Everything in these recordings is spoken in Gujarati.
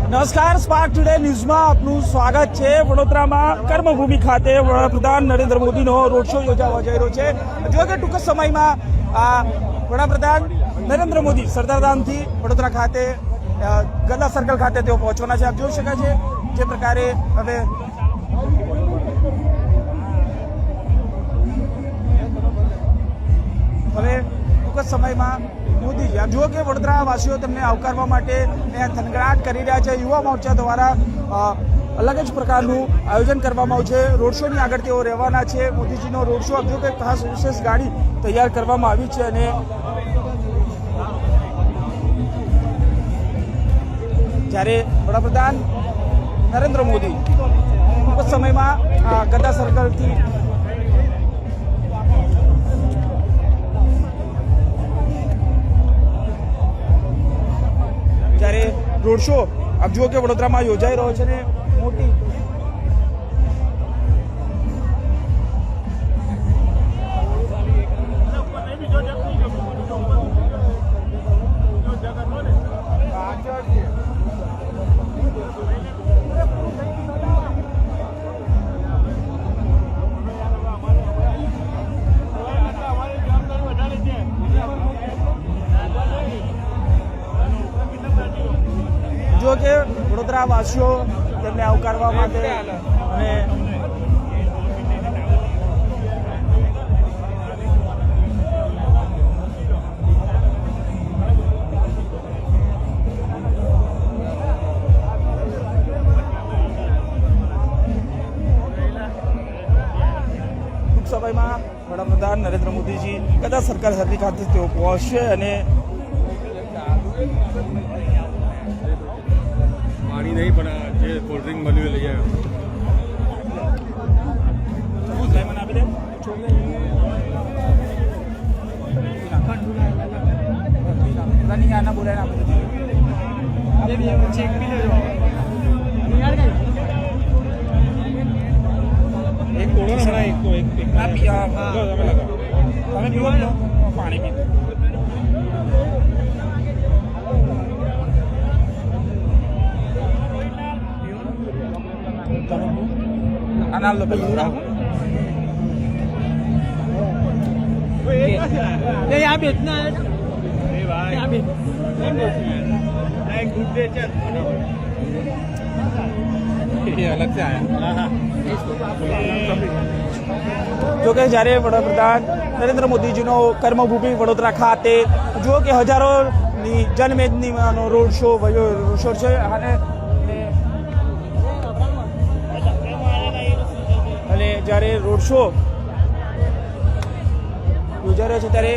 નમસ્કાર, સ્પાર્ક ટુડે ન્યૂઝમાં આપનું સ્વાગત છે। વડોદરામાં કર્મભૂમિ ખાતે વડાપ્રધાન નરેન્દ્ર મોદીનો રોડ શો યોજાવા જઈ રહ્યો છે। જો કે ટૂંક સમયમાં વડાપ્રધાન નરેન્દ્ર મોદી સરદારધામથી વડોદરા ખાતે ગદા સર્કલ ખાતે તેઓ પહોંચવાના છે। આપ જોઈ શકાય છે જે પ્રકારે હવે ટૂંક સમયમાં મોદી આપ જુઓ કે વડોદરા વાસીઓ તેમને આવકારવા માટે થનગડાટ કરી રહ્યા છે। યુવા મોરચા દ્વારા અલગ જ પ્રકારનું આયોજન કરવામાં આવ્યું છે। રોડ શોની આગળ તેઓ રહેવાના છે। મોદીજીનો રોડ શો આપ જુઓ કે ખાસ વિશેષ ગાડી તૈયાર કરવામાં આવી છે અને જ્યારે વડાપ્રધાન નરેન્દ્ર મોદી ટૂંક સમયમાં ગદા સર્કલથી જ્યારે રોડ શો આપ જુઓ કે વડોદરામાં યોજાઈ રહ્યો છે ને મોટી જો કે વડોદરા વાસીઓ તેમને આવકારવા માટે અને ટૂંક સમયમાં વડાપ્રધાન નરેન્દ્ર મોદીજી ગદા સરકાર સરકાર ખાતે તેઓ પહોંચશે અને पानी नहीं पड़ा जे कोल्ड ड्रिंक बनी हुई ले जाए आना बोला ना चेक भी ले एक तोड़ो ना बड़ा एक को एक हमें पीवा पानी पी Anal lo pelura. ये यहाँ पे इतना है यहाँ पे ये अलग से आया જો કે જ્યારે વડાપ્રધાન નરેન્દ્ર મોદીજીનો કર્મભૂમિ વડોદરા ખાતે જો કે હજારોની જનમેદનીનો રોડ શો છે અને જ્યારે રોડ શો યોજાઈ રહ્યો છે ત્યારે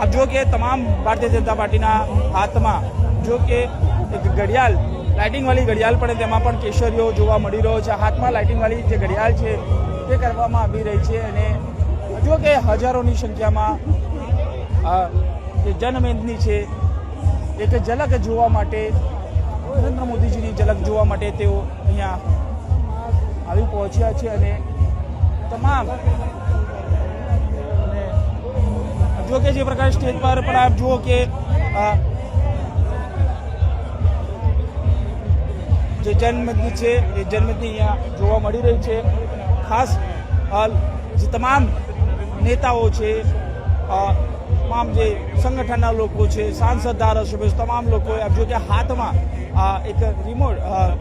આપ જો કે તમામ ભારતીય જનતા પાર્ટીના હાથમાં જો કે એક ઘડિયાળ લાઇટિંગવાળી ઘડિયાળ પણ તેમાં પણ કેસરીઓ જોવા મળી રહ્યો છે। હાથમાં લાઇટિંગવાળી જે ઘડિયાળ છે તે કરવામાં આવી રહી છે અને જો કે હજારોની સંખ્યામાં જે જનમેદની છે એક ઝલક જોવા માટે નરેન્દ્ર મોદીજીની ઝલક જોવા માટે તેઓ અહીંયા આવી પહોંચ્યા છે અને તમામ જો કે જે પ્રકારે સ્ટેજ પર પણ આપ જુઓ કે જે જનમેદની છે એ જનમેદની અહીંયા જોવા મળી રહી છે। ખાસ જે તમામ નેતાઓ છે તમામ જે સંગઠનના લોકો છે સાંસદ ધારાસભ્યો તમામ લોકો આપ જુઓ કે હાથમાં એક રિમોટ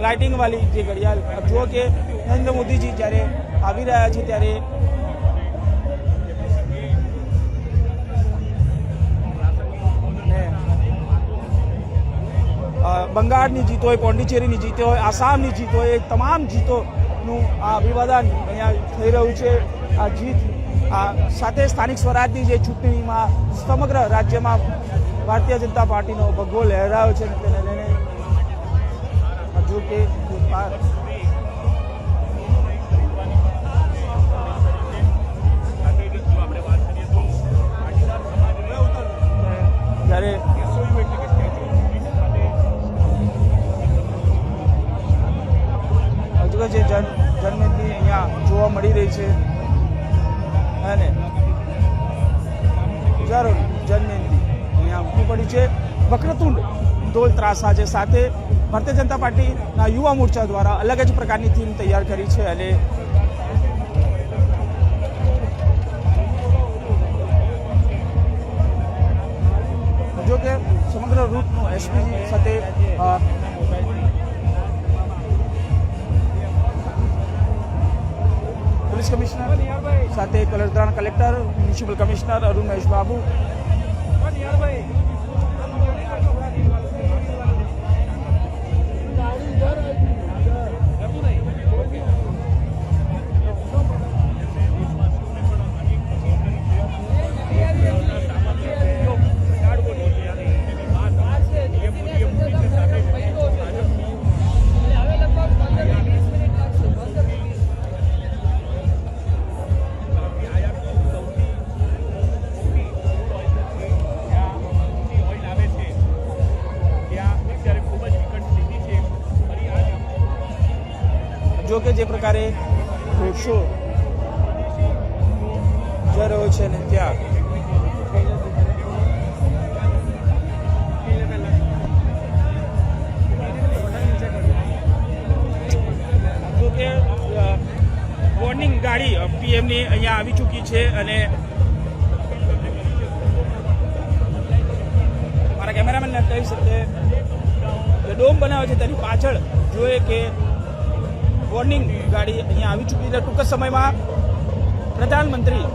લાઇટિંગવાળી જે ઘડિયાળ આપ જુઓ કે નરેન્દ્ર મોદીજી જ્યારે આવી રહ્યા છે ત્યારે બંગાળની જીત હોય પોંડિચેરીની જીત હોય આસામની જીત હોય એ તમામ જીતોનું આ અભિવાદન અહીંયા થઈ રહ્યું છે। આ જીત સાથે સ્થાનિક સ્વરાજની જે ચૂંટણીમાં સમગ્ર રાજ્યમાં ભારતીય જનતા પાર્ટીનો ભગવો લહેરાયો છે તેને લઈને જો કે જ્યારે જે જનમેદની અહીંયા જોવા મળી રહી છે અને હજારો જનમેદની અહીંયા ઉમટી પડી છે। વક્રતુંડ ઢોલ ત્રાસા છે સાથે ભારતીય જનતા પાર્ટીના યુવા મોરચા દ્વારા અલગ જ પ્રકારની થીમ તૈયાર કરી છે અને જો કે સમગ્ર રૂટનું એસપી સાથે પોલીસ કમિશનર સાથે કલરત્રાણ collector municipal commissioner Arun Mahesh Babu જો કે જે પ્રકારે રોડ શો જઈ રહ્યો છે ને ત્યાં જો કે વોર્નિંગ ગાડી પીએમની અહીંયા આવી ચૂકી છે અને મારા કેમેરામેનને કહી શકે જે ડોમ બનાવે છે તેની પાછળ જોઈએ કે વોર્નિંગ ગાડી અહીંયા આવી ચૂકી છે ટૂંક જ સમયમાં પ્રધાનમંત્રી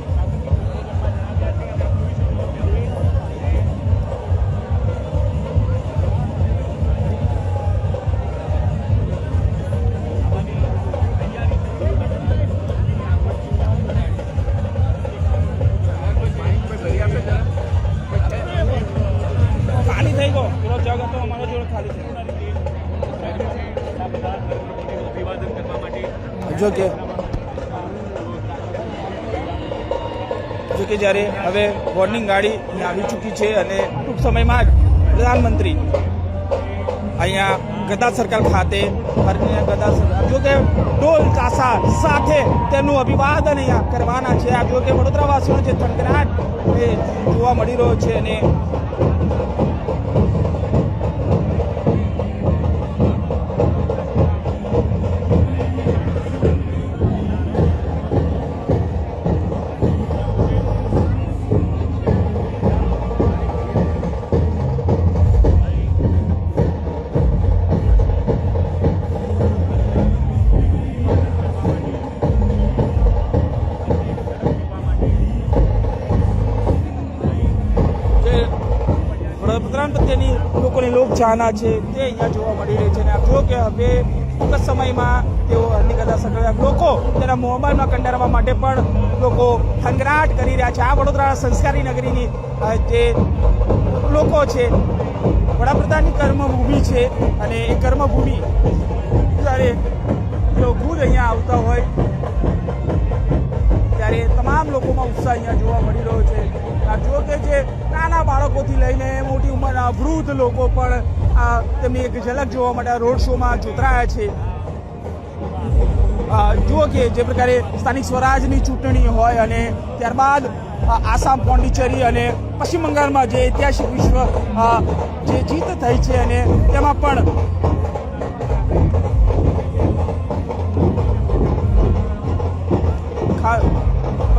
ખાલી થઈ ગયો પેલો જગ હતો અમારો જોડે ખાલી થઈ જો કે જ્યારે હવે વોર્નિંગ ગાડી અહીંયા આવી ચૂકી છે અને ટૂંક સમયમાં જ પ્રધાનમંત્રી અહીંયા ગદા સર્કલ ખાતે ગદા સર્કલ જો કે ઢોલ તાશા સાથે તેનું અભિવાદન અહીંયા કરવાના છે આ જો કે વડોદરાવાસીઓનો જે થનગનાટ એ જોવા મળી રહ્યો છે અને વડાપ્રધાન પ્રત્યેની લોકોની લોકચાહના છે તે અહીંયા જોવા મળી રહી છે અને આપ જો કે હવે ટૂંક જ સમયમાં તેઓ હરની ગદા સર્કલ લોકો તેના મોહમ્મદમાં કંડારવા માટે પણ લોકો થનગનાટ કરી રહ્યા છે આ વડોદરા સંસ્કારી નગરીની જે લોકો છે વડાપ્રધાનની કર્મભૂમિ છે અને એ કર્મભૂમિ જ્યારે તેઓ ખુદ અહીંયા આવતા હોય ત્યારે તમામ લોકોમાં ઉત્સાહ અહીંયા જોવા મળી રહ્યો છે જો કે જે નાના બાળકોથી લઈને મોટી ઉંમરના વૃદ્ધ લોકો પણ તેમની એક ઝલક જોવા માટે રોડ શોમાં જોતરાયા છે જુઓ કે જે પ્રકારે સ્થાનિક સ્વરાજની ચૂંટણી હોય અને ત્યારબાદ આસામ પોંડિચેરી અને પશ્ચિમ બંગાળમાં જે ઐતિહાસિક વિશ્વ જે જીત થઈ છે અને તેમાં પણ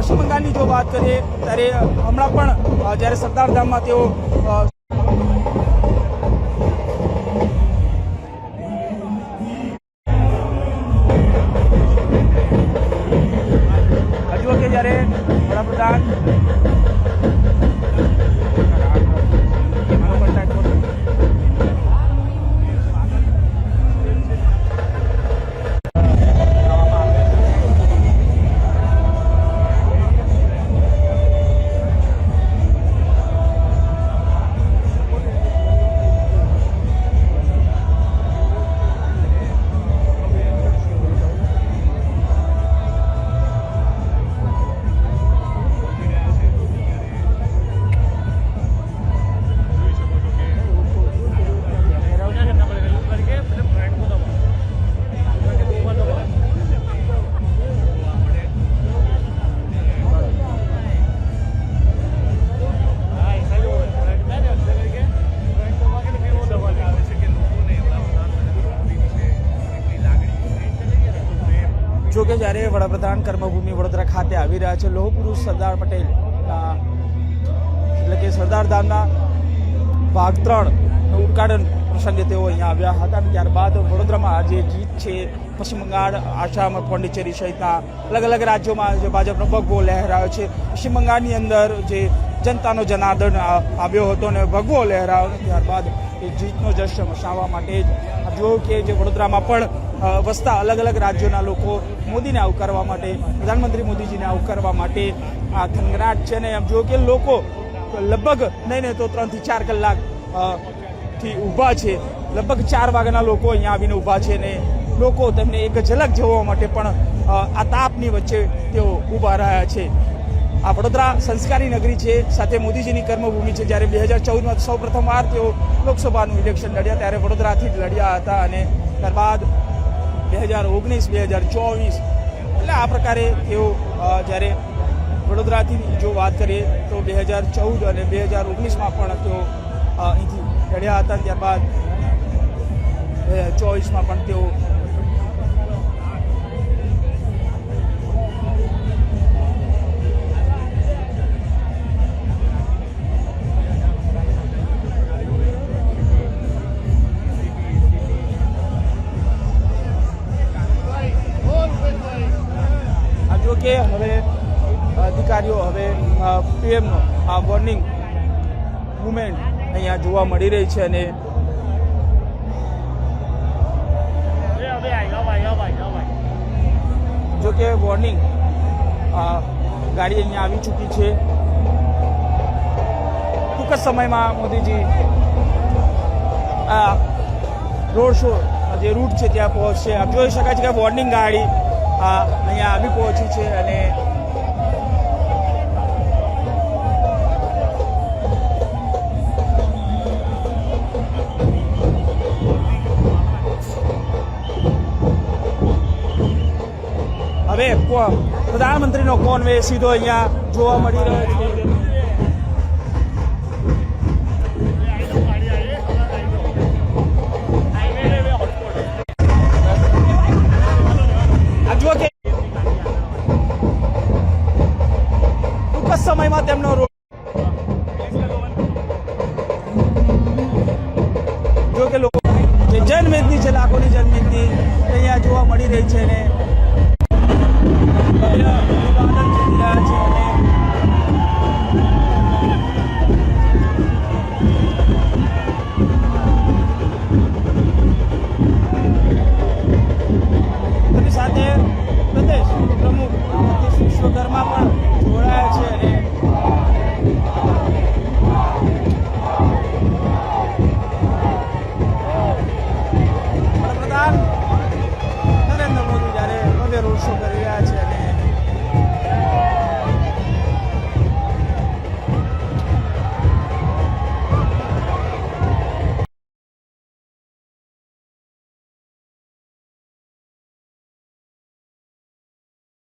પશ્ચિમ બંગાળની જો વાત કરીએ ત્યારે હમણાં પણ જ્યારે સરદારધામમાં તેઓ જુઓ કે જ્યારે વડાપ્રધાન કે જ્યારે વડાપ્રધાન કર્મભૂમિ વડોદરા ખાતે આવી રહ્યા છે લોહ પુરુષ સરદાર પટેલ એટલે કે સરદાર ધામના ભાગ 3 નું ઉદઘાટન પ્રસંગે તેઓ અહીંયા આવ્યા હતા અને ત્યારબાદ વડોદરામાં આજે ગીત છે પશ્ચિમ બંગાળ આસામ પોંડિચેરી સહિતના અલગ અલગ રાજ્યોમાં જે ભાજપનો ભગવો લહેરાયો છે પશ્ચિમ બંગાળની અંદર જે જનતાનો જનાર્દન આવ્યો હતો અને ભગવો લહેરાયો ત્યારબાદ એ જીતનો જશ્ન મચાવવા માટે જ જુઓ કે જે વડોદરામાં પણ વસતા અલગ અલગ રાજ્યોના લોકો મોદીને આવકારવા માટે પ્રધાનમંત્રી મોદીજીને આવકારવા માટે આ થનગનાટ છે ને એમ જુઓ કે લોકો લગભગ નહીં તો 3 થી 4 કલાક થી ઊભા છે લગભગ 4 વાગ્યાના લોકો અહીંયા આવીને ઊભા છે ને લોકો તેમને એક ઝલક જોવા માટે પણ આ તાપની વચ્ચે તેઓ ઊભા રહ્યા છે આ વડોદરા સંસ્કારી નગરી છે સાથે મોદીજીની કર્મભૂમિ છે જ્યારે 2014માં સૌ પ્રથમવાર તેઓ લોકસભાનું ઇલેક્શન લડ્યા ત્યારે વડોદરાથી જ લડ્યા હતા અને ત્યારબાદ 2019 2024 એટલે આ પ્રકારે તેઓ જ્યારે વડોદરાથી જો વાત કરીએ તો 2014 અને 2019માં પણ તેઓ અહીંથી લડ્યા હતા ત્યારબાદ 2024માં પણ તેઓ જો કે હવે અધિકારીઓ હવે પીએમનો આ વોર્નિંગ મુવમેન્ટ અહીંયા જોવા મળી રહી છે અને જો કે વોર્નિંગ ગાડી અહીંયા આવી ચૂકી છે ટૂંક જ સમયમાં મોદીજી આ રોડ શો જે રૂટ છે ત્યાં પહોંચશે આપ જોઈ શકાય છે કે વોર્નિંગ ગાડી અહીંયા આવી પહોંચી છે અને હવે પ્રધાનમંત્રીનો કોન્વે સીધો અહીંયા જોવા મળી રહ્યો છે જુઓ કે ટૂંક જ સમયમાં તેમનો જો કે લોકો જે જનમેદની છે લાખોની જનમેદની અહીંયા જોવા મળી રહી છે ને